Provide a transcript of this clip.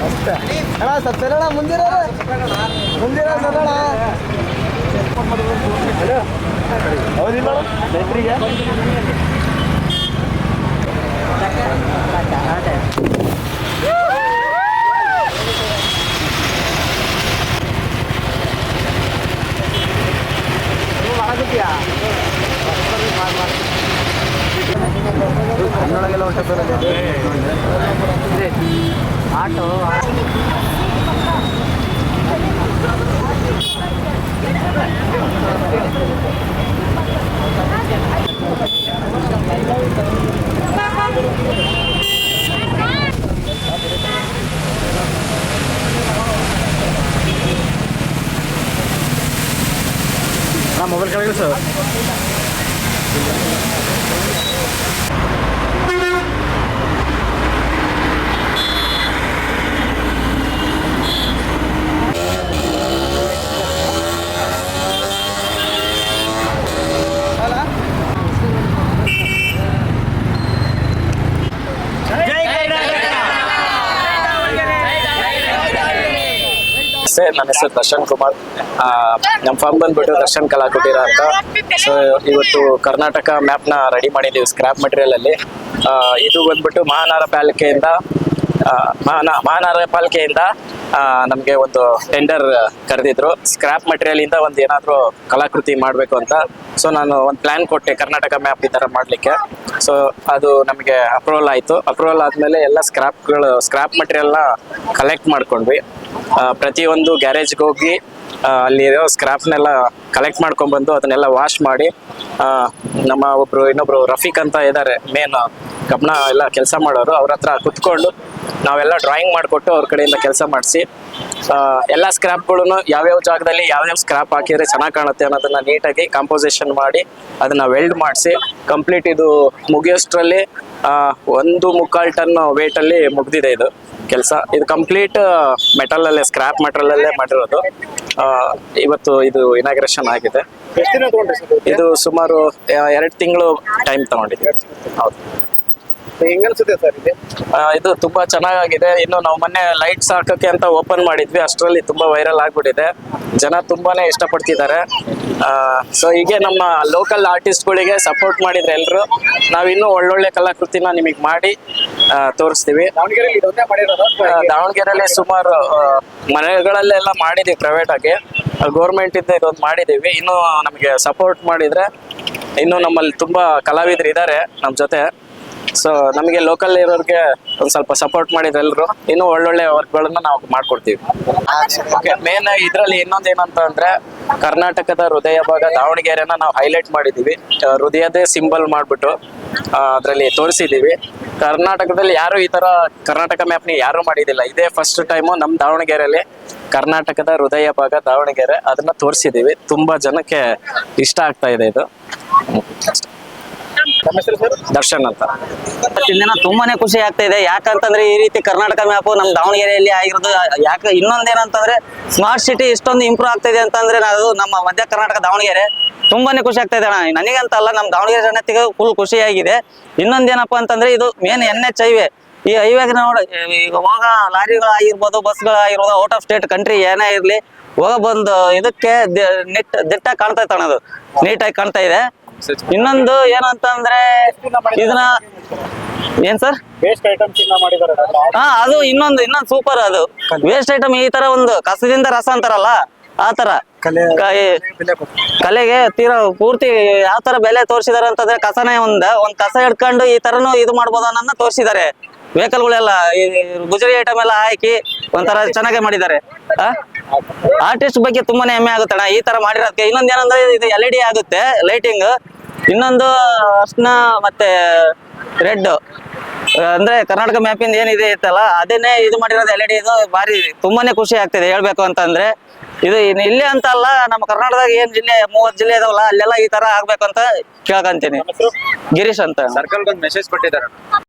ಅಷ್ಟೇ ಅಣ್ಣ ಸತ್ತರಣ ಮುಂದಿರ ಸರಣ ಹೌದಿಲ್ಲ ರೈತರಿಗೆ ಕನ್ನಡಗೆಲ್ಲ ಹೊಟ್ಟೆ ಆಟೋ ಮೊಬೈಲ್ ಕಡೆಗೆ ಸರ್ ನನ್ನ ಹೆಸರು ದರ್ಶನ್ ಕುಮಾರ್. ನಮ್ಮ ಫಾರ್ಮ್ ಬಂದ್ಬಿಟ್ಟು ದರ್ಶನ್ ಕಲಾಕುಟೀರ ಅಂತ. ಸೊ ಇವತ್ತು ಕರ್ನಾಟಕ ಮ್ಯಾಪ್ ನ ರೆಡಿ ಮಾಡಿದೀವಿ ಸ್ಕ್ರಾಪ್ ಮೆಟೀರಿಯಲ್ ಅಲ್ಲಿ. ಇದು ಬಂದ್ಬಿಟ್ಟು ಮಹಾನಗರ ಪಾಲಿಕೆಯಿಂದ ನಮಗೆ ಒಂದು ಟೆಂಡರ್ ಕರೆದಿದ್ರು ಸ್ಕ್ರಾಪ್ ಮೆಟೀರಿಯಲ್ ಇಂದ ಒಂದು ಏನಾದ್ರು ಕಲಾಕೃತಿ ಮಾಡಬೇಕು ಅಂತ. ಸೊ ನಾನು ಒಂದು ಪ್ಲಾನ್ ಕೊಟ್ಟೆ ಕರ್ನಾಟಕ ಮ್ಯಾಪ್ ಈ ತರ ಮಾಡ್ಲಿಕ್ಕೆ. ಸೊ ಅದು ನಮಗೆ ಅಪ್ರೂವಲ್ ಆಯ್ತು. ಅಪ್ರೂವಲ್ ಆದ್ಮೇಲೆ ಎಲ್ಲ ಸ್ಕ್ರಾಪ್ ಮೆಟೀರಿಯಲ್ ನ ಕಲೆಕ್ಟ್ ಮಾಡ್ಕೊಂಡ್ವಿ. ಪ್ರತಿಯೊಂದು ಗ್ಯಾರೇಜ್ಗೆ ಹೋಗಿ ಅಲ್ಲಿರೋ ಸ್ಕ್ರಾಪ್ನೆಲ್ಲ ಕಲೆಕ್ಟ್ ಮಾಡ್ಕೊಂಡ್ಬಂದು ಅದನ್ನೆಲ್ಲ ವಾಶ್ ಮಾಡಿ ನಮ್ಮ ಇನ್ನೊಬ್ರು ರಫೀಕ್ ಅಂತ ಇದ್ದಾರೆ ಮೇನ್ ಕಬ್ಬಣ ಎಲ್ಲ ಕೆಲಸ ಮಾಡೋರು, ಅವ್ರ ಹತ್ರ ಕುತ್ಕೊಂಡು ನಾವೆಲ್ಲ ಡ್ರಾಯಿಂಗ್ ಮಾಡಿಕೊಟ್ಟು ಅವ್ರ ಕಡೆಯಿಂದ ಕೆಲಸ ಮಾಡಿಸಿ ಎಲ್ಲ ಸ್ಕ್ರಾಪ್ಗಳನ್ನು ಯಾವ್ಯಾವ ಜಾಗದಲ್ಲಿ ಯಾವ್ಯಾವ ಸ್ಕ್ರಾಪ್ ಹಾಕಿದ್ರೆ ಚೆನ್ನಾಗಿ ಕಾಣುತ್ತೆ ಅನ್ನೋದನ್ನ ನೀಟಾಗಿ ಕಾಂಪೋಸಿಷನ್ ಮಾಡಿ ಅದನ್ನ ವೆಲ್ಡ್ ಮಾಡಿಸಿ ಕಂಪ್ಲೀಟ್ ಇದು ಮುಗಿಯೋಷ್ಟರಲ್ಲಿ 1.25 ಟನ್ ವೇಟ್ ಅಲ್ಲಿ ಮುಗ್ದಿದೆ ಇದು ಕೆಲಸ. ಇದು ಕಂಪ್ಲೀಟ್ ಮೆಟಲ್ ಅಲ್ಲೇ ಸ್ಕ್ರಾಪ್ ಮೆಟಲ್ ಅಲ್ಲೇ ಮಾಡಿರೋದು. ಇವತ್ತು ಇದು ಇನಾಗ್ರೇಷನ್ ಆಗಿದೆ. ಇದು ಸುಮಾರು 2 ತಿಂಗಳು ಟೈಮ್ ತಗೊಂಡಿದೆ. ಹೌದು. ಹೆಂಗನ್ಸುತ್ತೆ ಸರ್ ಇದು ತುಂಬಾ ಚೆನ್ನಾಗಿದೆ. ಇನ್ನು ನಾವು ಮೊನ್ನೆ ಲೈಟ್ಸ್ ಹಾಕಕ್ಕೆ ಅಂತ ಓಪನ್ ಮಾಡಿದ್ವಿ, ಅಷ್ಟರಲ್ಲಿ ತುಂಬಾ ವೈರಲ್ ಆಗ್ಬಿಟ್ಟಿದೆ. ಜನ ತುಂಬಾನೇ ಇಷ್ಟಪಡ್ತಿದ್ದಾರೆ. ಸೊ ಹೀಗೆ ನಮ್ಮ ಲೋಕಲ್ ಆರ್ಟಿಸ್ಟ್ಗಳಿಗೆ ಸಪೋರ್ಟ್ ಮಾಡಿದ್ರೆ ಎಲ್ರು ನಾವಿನ್ನೂ ಒಳ್ಳೊಳ್ಳೆ ಕಲಾಕೃತಿನ ನಿಮಗೆ ಮಾಡಿ ತೋರಿಸ್ತೀವಿ. ದಾವಣಗೆರೆಯಲ್ಲಿ ಸುಮಾರು ಮನೆಗಳಲ್ಲೆಲ್ಲ ಮಾಡಿದೀವಿ ಪ್ರೈವೇಟ್ ಆಗಿ, ಗೌರ್ಮೆಂಟ್ ಇಂದ ಇದೊಂದು ಮಾಡಿದೀವಿ. ಇನ್ನು ನಮಗೆ ಸಪೋರ್ಟ್ ಮಾಡಿದ್ರೆ ಇನ್ನು ನಮ್ಮಲ್ಲಿ ತುಂಬಾ ಕಲಾವಿದರು ಇದ್ದಾರೆ ನಮ್ಮ ಜೊತೆ. ಸೊ ನಮಗೆ ಲೋಕಲ್ ಇರೋರಿಗೆ ಒಂದ್ ಸ್ವಲ್ಪ ಸಪೋರ್ಟ್ ಮಾಡಿದ್ರೆ ಎಲ್ರು ಇನ್ನೂ ಒಳ್ಳೊಳ್ಳೆ ವರ್ಕ್ಗಳನ್ನ ನಾವು ಮಾಡ್ಕೊಡ್ತೀವಿ. ಓಕೆ, ಮೇನ್ ಇದ್ರಲ್ಲಿ ಇನ್ನೊಂದು ಏನಂತ ಅಂದ್ರೆ ಕರ್ನಾಟಕದ ಹೃದಯ ಭಾಗ ದಾವಣಗೆರೆನ ನಾವು ಹೈಲೈಟ್ ಮಾಡಿದೀವಿ. ಹೃದಯದೇ ಸಿಂಬಲ್ ಮಾಡ್ಬಿಟ್ಟು ಅದ್ರಲ್ಲಿ ತೋರಿಸಿದೀವಿ. ಕರ್ನಾಟಕದಲ್ಲಿ ಯಾರು ಈ ತರ ಕರ್ನಾಟಕ ಮ್ಯಾಪ್ ನ ಯಾರು ಮಾಡಿದಿಲ್ಲ. ಇದೇ ಫಸ್ಟ್ ಟೈಮು ನಮ್ ದಾವಣಗೆರೆಯಲ್ಲಿ ಕರ್ನಾಟಕದ ಹೃದಯ ಭಾಗ ದಾವಣಗೆರೆ ಅದನ್ನ ತೋರಿಸಿದೀವಿ. ತುಂಬಾ ಜನಕ್ಕೆ ಇಷ್ಟ ಆಗ್ತಾ ಇದೆ ಇದು. ದರ್ಶನ್ ಅಂತ. ದಿನ ತುಂಬಾನೇ ಖುಷಿ ಆಗ್ತಾ ಇದೆ. ಯಾಕಂತಂದ್ರೆ ಈ ರೀತಿ ಕರ್ನಾಟಕ ಮ್ಯಾಪ್ ನಮ್ ದಾವಣಗೆರೆಯಲ್ಲಿ ಆಗಿರೋದು. ಯಾಕೆ ಇನ್ನೊಂದೇನಂತಂದ್ರೆ ಸ್ಮಾರ್ಟ್ ಸಿಟಿ ಇಷ್ಟೊಂದು ಇಂಪ್ರೂವ್ ಆಗ್ತಾ ಇದೆ ಅಂತಂದ್ರೆ ಅದು ನಮ್ಮ ಮಧ್ಯ ಕರ್ನಾಟಕ ದಾವಣಗೆರೆ ತುಂಬಾನೇ ಖುಷಿ ಆಗ್ತಾ ಇದೆ ಅಣ್ಣ. ನನಗಂತ ಅಲ್ಲ, ನಮ್ ದಾವಣಗೆರೆ ಜನತೆಗೆ ಫುಲ್ ಖುಷಿಯಾಗಿದೆ. ಇನ್ನೊಂದೇನಪ್ಪ ಅಂತಂದ್ರೆ ಇದು ಮೇನ್ NH ಹೈವೇ. ಈ ಹೈವೇಗೆ ನೋಡಿ ಈಗ ಹೋಗ ಲಾರಿಗಳಾಗಿರ್ಬೋದು, ಬಸ್ಗಳಾಗಿರ್ಬೋದು, ಔಟ್ ಆಫ್ ಸ್ಟೇಟ್ ಕಂಟ್ರಿ ಏನೇ ಇರ್ಲಿ ಹೋಗ ಬಂದು ಇದಕ್ಕೆ ದಿಟ್ಟ ಕಾಣ್ತಾ ಇತ್ತು ಅಣ್ಣ. ಅದು ನೀಟಾಗಿ ಕಾಣ್ತಾ ಇದೆ. ಇನ್ನೊಂದು ಏನಂತಂದ್ರೆ ಇದನ್ನ ಏನ್ ಸರ್ ಅದು ಇನ್ನೊಂದು ಸೂಪರ್. ಅದು ವೇಸ್ಟ್ ಐಟಮ್ ಈ ತರ ಒಂದು ಕಸದಿಂದ ರಸ ಅಂತಾರಲ್ಲ ಆ ತರ ಕಲೆಗೆ ತೀರಾ ಪೂರ್ತಿ ಯಾವ ತರ ಬೆಲೆ ತೋರಿಸಿದಾರೆ ಅಂತಂದ್ರೆ ಕಸನೇ ಒಂದ್ ಕಸ ಹಿಡ್ಕೊಂಡು ಈ ತರನು ಇದು ಮಾಡ್ಬೋದು ಅನ್ನೋದನ್ನ ತೋರಿಸಿದ್ದಾರೆ. ವೆಹಿಕಲ್ ಗಳೆಲ್ಲ ಗುಜರಿ ಐಟಮ್ ಎಲ್ಲ ಹಾಕಿ ಒಂಥರ ಚೆನ್ನಾಗಿ ಮಾಡಿದ್ದಾರೆ. ಆರ್ಟಿಸ್ಟ್ ಬಗ್ಗೆ ತುಂಬಾನೇ ಹೆಮ್ಮೆ ಆಗುತ್ತೆ ಅಣ್ಣ ಈ ತರ ಮಾಡಿರೋದಕ್ಕೆ. ಇನ್ನೊಂದ್ ಏನಂದ್ರೆ ಇದು LED ಆಗುತ್ತೆ ಲೈಟಿಂಗ್. ಇನ್ನೊಂದು ಅರ್ಶನ ಮತ್ತೆ ರೆಡ್ ಅಂದ್ರೆ ಕರ್ನಾಟಕ ಮ್ಯಾಪಿಂದ ಏನಿದೆ ಇತ್ತಲ್ಲ ಅದನ್ನೇ ಇದು ಮಾಡಿರೋದು LED. ಇದು ಭಾರಿ ತುಂಬಾನೇ ಖುಷಿ ಆಗ್ತಿದೆ ಹೇಳ್ಬೇಕು ಅಂತಂದ್ರೆ. ಇದು ಇಲ್ಲಿ ಅಂತ ಅಲ್ಲ, ನಮ್ಮ ಕರ್ನಾಟಕದಾಗ ಏನ್ ಜಿಲ್ಲೆ 30 ಜಿಲ್ಲೆ ಇದಾವಲ್ಲ ಅಲ್ಲೆಲ್ಲ ಈ ತರ ಆಗ್ಬೇಕಂತ ಕೇಳ್ಕೊಂತೀನಿ. ಗಿರೀಶ್ ಅಂತ. ಸರ್ಕಲ್ ಮೆಸೇಜ್ ಕೊಟ್ಟಿದ್ದಾರೆ.